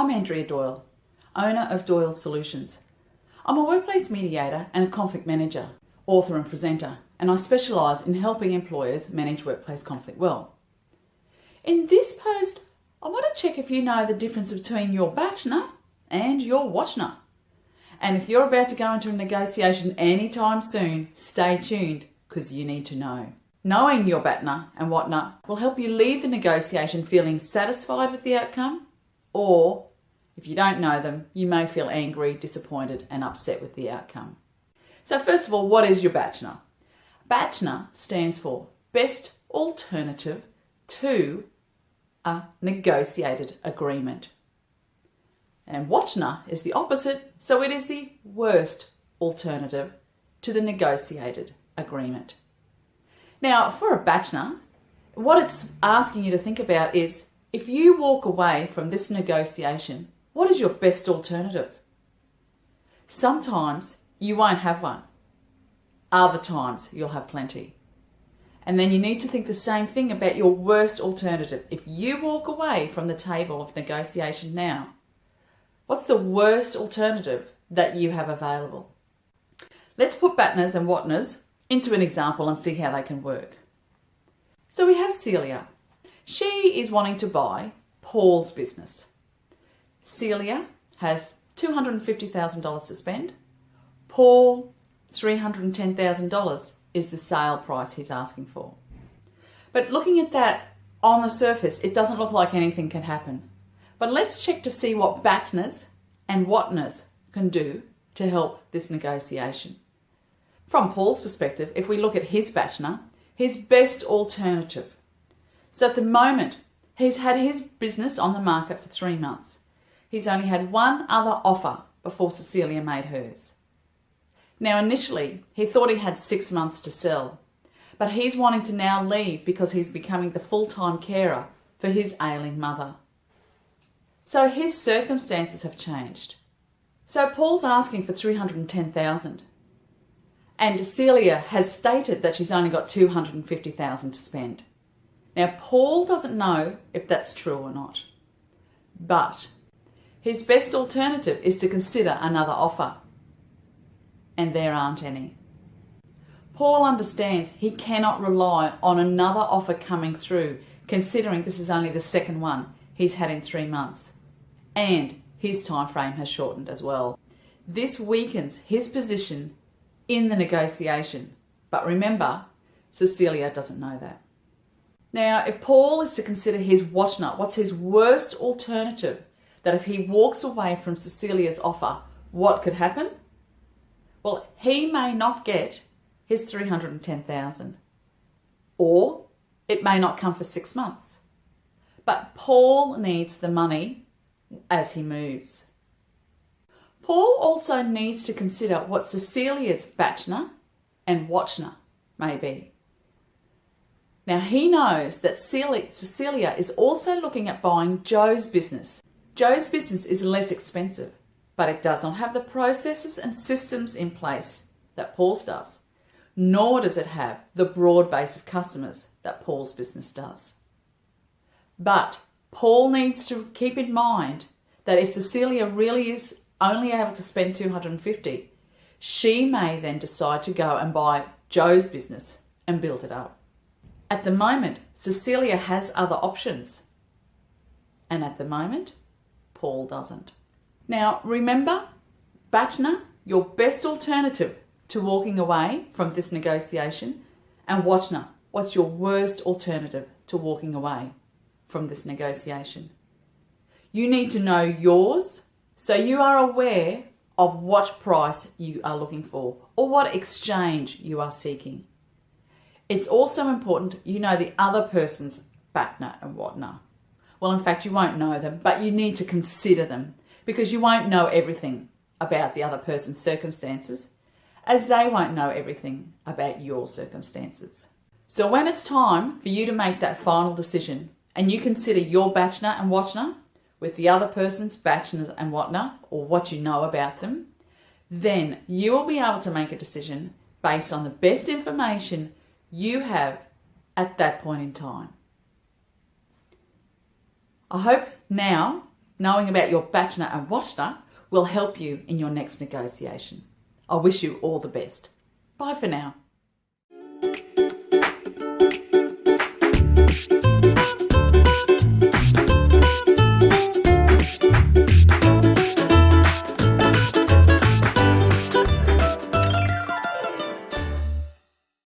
I'm Andrea Doyle, owner of Doyle Solutions. I'm a workplace mediator and a conflict manager, author and presenter, and I specialise in helping employers manage workplace conflict well. In this post, I want to check if you know the difference between your BATNA and your WATNA. And if you're about to go into a negotiation anytime soon, stay tuned because you need to know. Knowing your BATNA and WATNA will help you leave the negotiation feeling satisfied with the outcome, or if you don't know them, you may feel angry, disappointed and upset with the outcome. So first of all, what is your BATNA? BATNA stands for Best Alternative to a Negotiated Agreement. And WATNA is the opposite, so it is the worst alternative to the negotiated agreement. Now, for a BATNA, what it's asking you to think about is, if you walk away from this negotiation, what is your best alternative? Sometimes you won't have one. Other times you'll have plenty. And then you need to think the same thing about your worst alternative. If you walk away from the table of negotiation now, what's the worst alternative that you have available? Let's put BATNAs and WATNAs into an example and see how they can work. So we have Celia. She is wanting to buy Paul's business. Celia has $250,000 to spend. Paul, $310,000 is the sale price he's asking for. But looking at that on the surface, it doesn't look like anything can happen. But let's check to see what BATNAs and WATNAs can do to help this negotiation. From Paul's perspective, if we look at his BATNA, his best alternative. So at the moment, he's had his business on the market for 3 months. He's only had one other offer before Cecilia made hers. Now initially, he thought he had 6 months to sell, but he's wanting to now leave because he's becoming the full-time carer for his ailing mother. So his circumstances have changed. So Paul's asking for $310,000. And Celia has stated that she's only got $250,000 to spend. Now, Paul doesn't know if that's true or not, but his best alternative is to consider another offer, and there aren't any. Paul understands he cannot rely on another offer coming through, considering this is only the second one he's had in 3 months, and his time frame has shortened as well. This weakens his position in the negotiation, but remember, Cecilia doesn't know that. Now, if Paul is to consider his WATNA, what's his worst alternative? That if he walks away from Cecilia's offer, what could happen? Well, he may not get his $310,000, or it may not come for 6 months. But Paul needs the money as he moves. Paul also needs to consider what Cecilia's BATNA and WATNA may be. Now, he knows that Cecilia is also looking at buying Joe's business. Joe's business is less expensive, but it does not have the processes and systems in place that Paul's does, nor does it have the broad base of customers that Paul's business does. But Paul needs to keep in mind that if Cecilia really is only able to spend $250,000, she may then decide to go and buy Joe's business and build it up. At the moment, Cecilia has other options, and at the moment, Paul doesn't. Now, remember, BATNA, your best alternative to walking away from this negotiation, and WATNA, what's your worst alternative to walking away from this negotiation. You need to know yours, so you are aware of what price you are looking for or what exchange you are seeking. It's also important you know the other person's BATNA and WATNA. Well, in fact, you won't know them, but you need to consider them because you won't know everything about the other person's circumstances, as they won't know everything about your circumstances. So when it's time for you to make that final decision and you consider your BATNA and WATNA with the other person's BATNA and WATNA, or what you know about them, then you will be able to make a decision based on the best information you have at that point in time. I hope now Knowing about your Bachner and Wachner will help you in your next negotiation. I wish you all the best. Bye for now.